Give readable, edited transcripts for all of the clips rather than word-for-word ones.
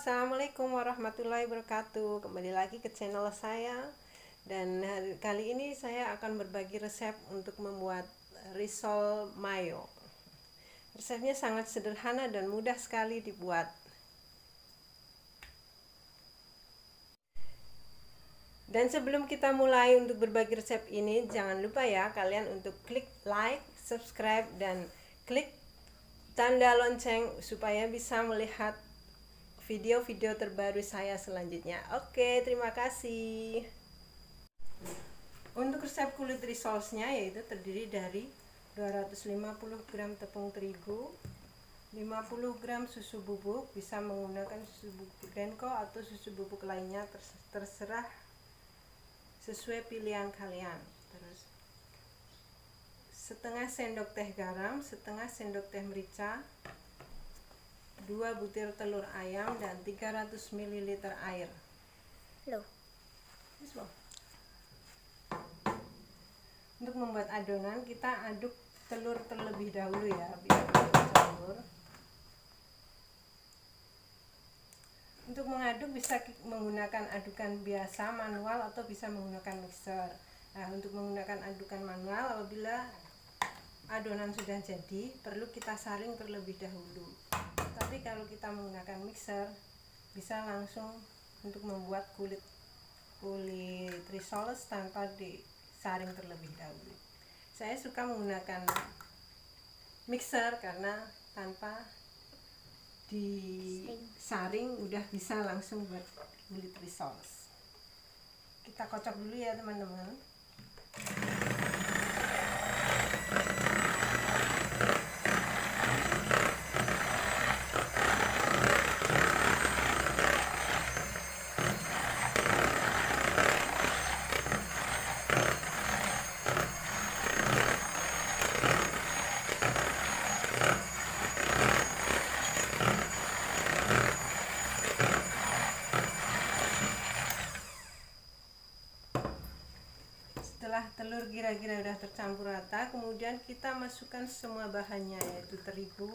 Assalamualaikum warahmatullahi wabarakatuh. Kembali lagi ke channel saya. Dan kali ini saya akan berbagi resep untuk membuat risol mayo. Resepnya sangat sederhana dan mudah sekali dibuat. Dan sebelum kita mulai untuk berbagi resep ini, jangan lupa ya kalian untuk klik like, subscribe, dan klik tanda lonceng supaya bisa melihat video-video terbaru saya selanjutnya. Oke, terima kasih. Untuk resep kulit risolnya yaitu terdiri dari 250 gram tepung terigu, 50 gram susu bubuk, bisa menggunakan susu bubuk Denko atau susu bubuk lainnya, terserah sesuai pilihan kalian. Terus setengah sendok teh garam, setengah sendok teh merica, 2 butir telur ayam, dan 300 ml air. Loh. Untuk membuat adonan, kita aduk telur terlebih dahulu ya, biar bercampur. Untuk mengaduk bisa menggunakan adukan biasa manual atau bisa menggunakan mixer. Nah, untuk menggunakan adukan manual, apabila adonan sudah jadi, perlu kita saring terlebih dahulu. Tapi kalau kita menggunakan mixer, bisa langsung untuk membuat kulit risol tanpa disaring terlebih dahulu. Saya suka menggunakan mixer karena tanpa disaring udah bisa langsung buat kulit risol. Kita kocok dulu ya teman-teman. Setelah telur kira-kira udah tercampur rata, kemudian kita masukkan semua bahannya, yaitu terigu,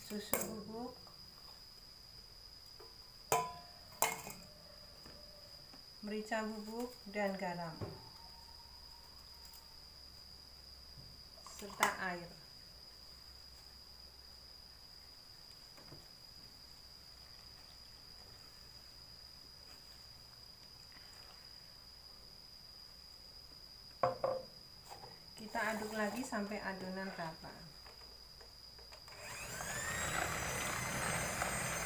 susu bubuk, merica bubuk, dan garam, serta air. Kita aduk lagi sampai adonan rata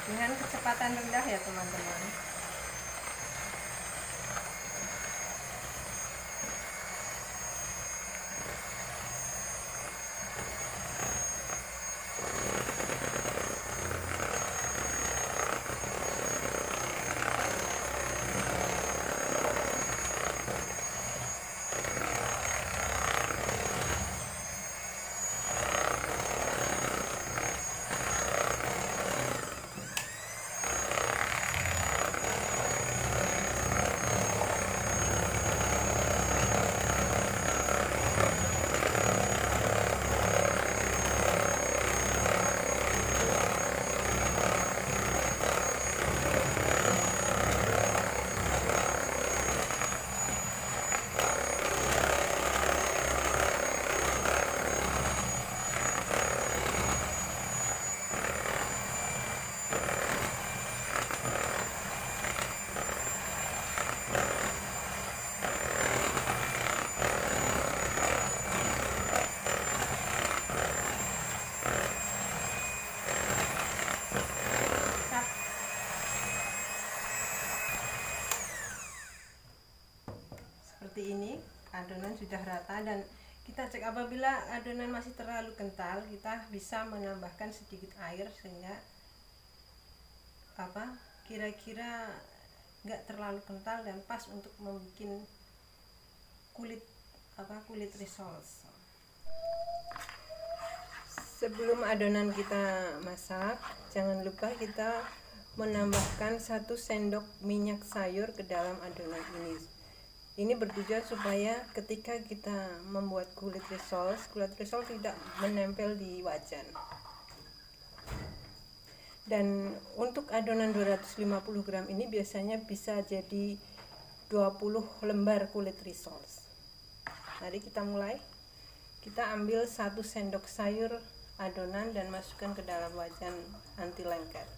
dengan kecepatan rendah ya teman-teman. Seperti ini, adonan sudah rata, dan kita cek apabila adonan masih terlalu kental, kita bisa menambahkan sedikit air sehingga kira-kira nggak terlalu kental dan pas untuk membuat kulit risol. Sebelum adonan kita masak, jangan lupa kita menambahkan 1 sendok minyak sayur ke dalam adonan ini. Ini bertujuan supaya ketika kita membuat kulit risol tidak menempel di wajan. Dan untuk adonan 250 gram ini biasanya bisa jadi 20 lembar kulit risol. Mari kita mulai. Kita ambil 1 sendok sayur adonan dan masukkan ke dalam wajan anti lengket.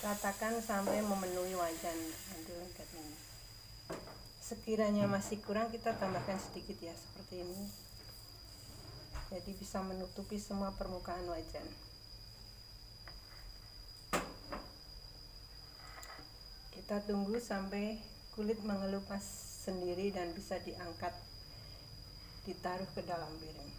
Ratakan sampai memenuhi wajan anti lengket ini. Sekiranya masih kurang, kita tambahkan sedikit ya, seperti ini. Jadi bisa menutupi semua permukaan wajan. Kita tunggu sampai kulit mengelupas sendiri dan bisa diangkat, ditaruh ke dalam piring.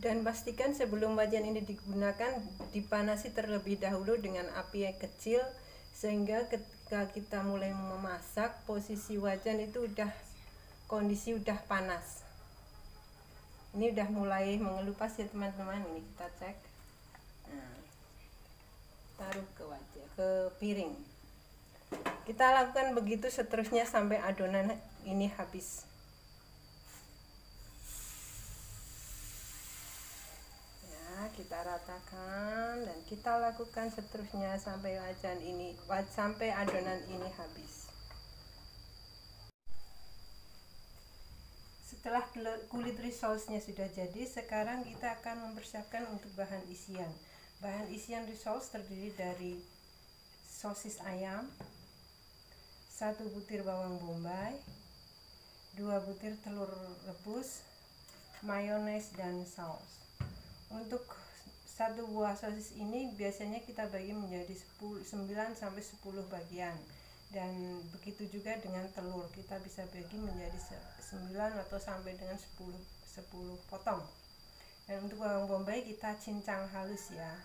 Dan pastikan sebelum wajan ini digunakan dipanasi terlebih dahulu dengan api yang kecil, sehingga ketika kita mulai memasak posisi wajan itu kondisi udah panas. Ini udah mulai mengelupas ya teman-teman. Ini kita cek. Nah, taruh ke wajan, ke piring. Kita lakukan begitu seterusnya sampai adonan ini habis. Kita ratakan dan kita lakukan seterusnya sampai sampai adonan ini habis. Setelah kulit risolnya sudah jadi, sekarang kita akan mempersiapkan untuk bahan isian. Bahan isian risoles terdiri dari sosis ayam, 1 butir bawang bombay, 2 butir telur rebus, mayones dan saus. Untuk 1 buah sosis ini biasanya kita bagi menjadi 9 sampai 10 bagian, dan begitu juga dengan telur, kita bisa bagi menjadi 9 atau sampai dengan 10 potong. Dan untuk bawang bombay kita cincang halus ya.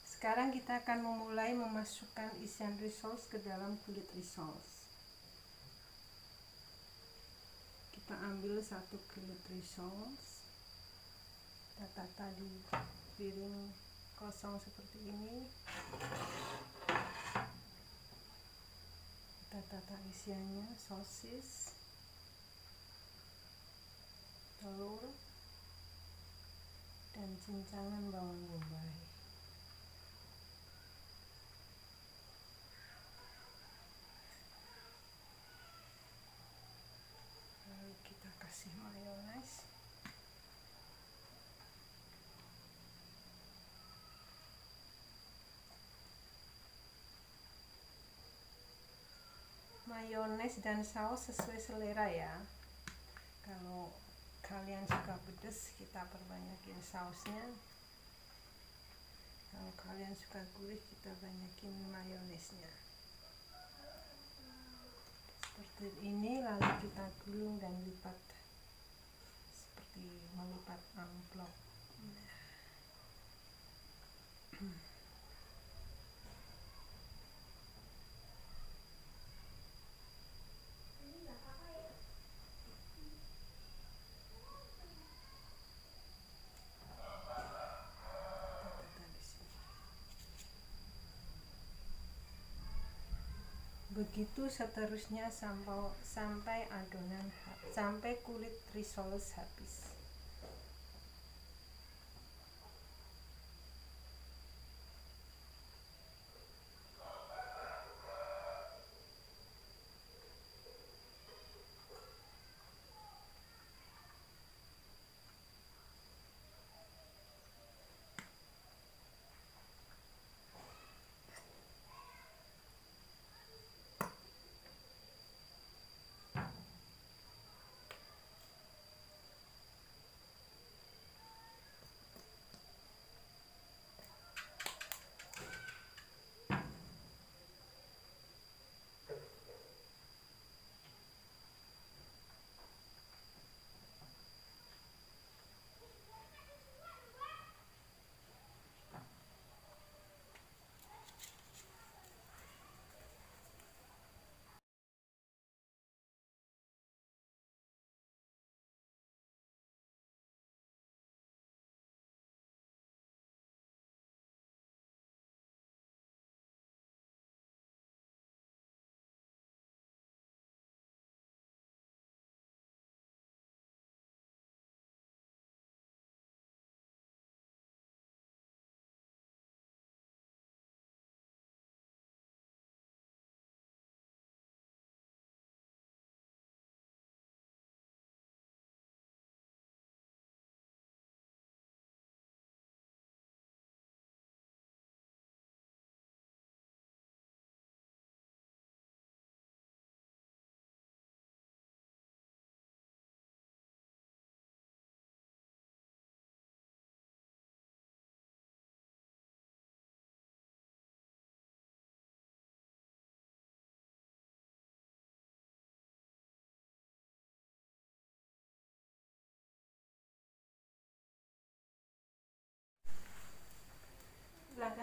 Sekarang kita akan memulai memasukkan isian risoles ke dalam kulit risoles. Kita ambil 1 kulit risoles, kita tata di piring kosong seperti ini. Kita tata isiannya, sosis, telur, dan cincangan bawang bombay. Kita kasih mayones. Mayones dan saus sesuai selera ya. Kalau kalian suka pedas, kita perbanyakin sausnya. Kalau kalian suka gurih, kita banyakin mayonesnya. Seperti ini, lalu kita gulung dan lipat seperti melipat amplop. Begitu seterusnya sampai kulit risoles habis.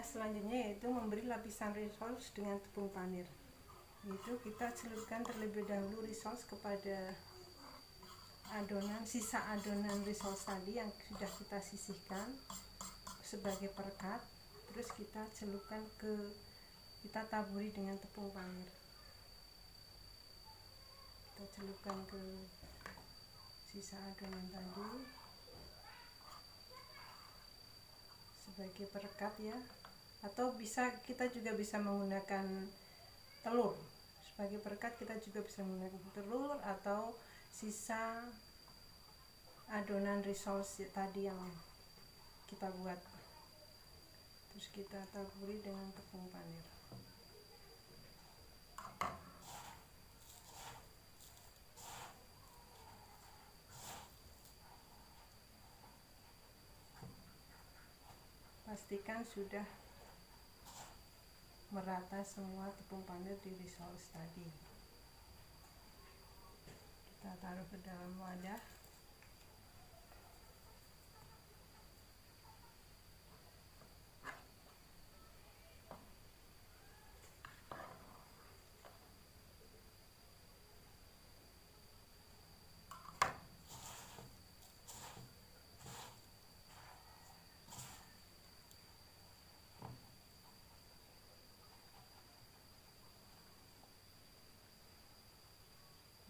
selanjutnya yaitu memberi lapisan rissoles dengan tepung panir. Itu kita celupkan terlebih dahulu rissoles kepada sisa adonan rissoles tadi yang sudah kita sisihkan sebagai perekat. Terus kita taburi dengan tepung panir. Kita celupkan ke sisa adonan tadi sebagai perekat ya, atau kita juga bisa menggunakan telur sebagai perekat. Kita juga bisa menggunakan telur atau sisa adonan rissoles tadi yang kita buat. Terus kita taburi dengan tepung panir. Pastikan sudah merata semua tepung panir di rissoles tadi. Kita taruh ke dalam wadah.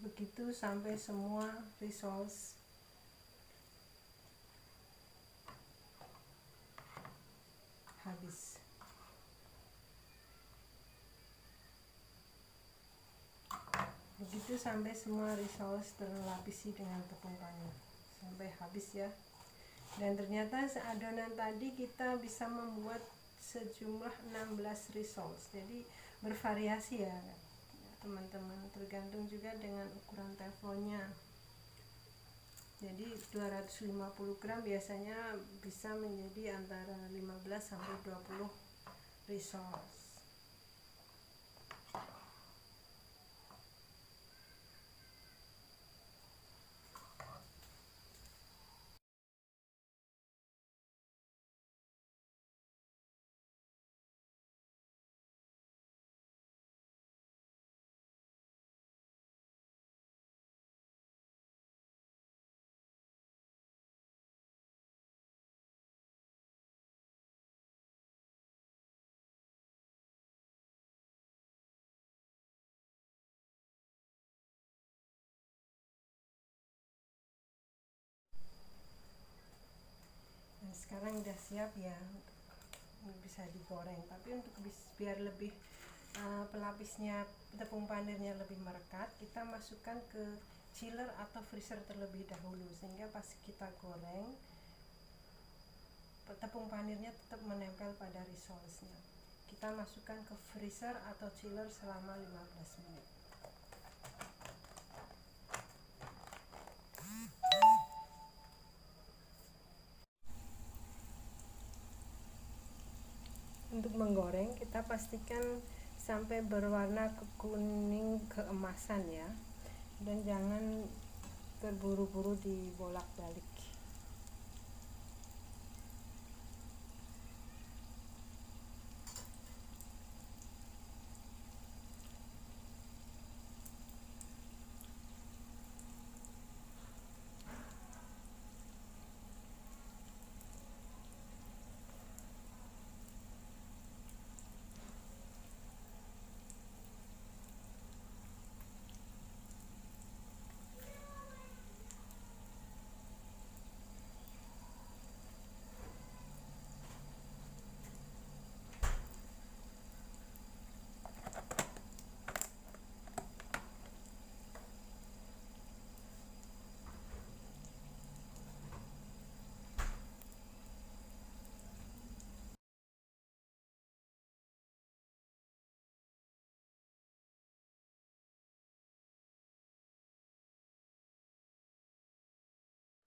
Begitu sampai semua rissoles habis. Begitu sampai semua rissoles terlapisi dengan tepung panir sampai habis ya. Dan ternyata adonan tadi kita bisa membuat sejumlah 16 rissoles. Jadi bervariasi ya teman-teman, tergantung juga dengan ukuran teflonnya. Jadi 250 gram biasanya bisa menjadi antara 15 sampai 20 rissoles. Nah, sekarang udah siap ya, bisa digoreng. Tapi untuk biar lebih pelapisnya tepung panirnya lebih merekat, kita masukkan ke chiller atau freezer terlebih dahulu, sehingga pas kita goreng tepung panirnya tetap menempel pada rissolesnya. Kita masukkan ke freezer atau chiller selama 15 menit. Untuk menggoreng kita pastikan sampai berwarna kuning keemasan ya, dan jangan terburu-buru dibolak-balik.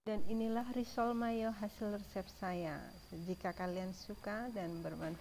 Dan inilah risol mayo hasil resep saya. Jika kalian suka dan bermanfaat,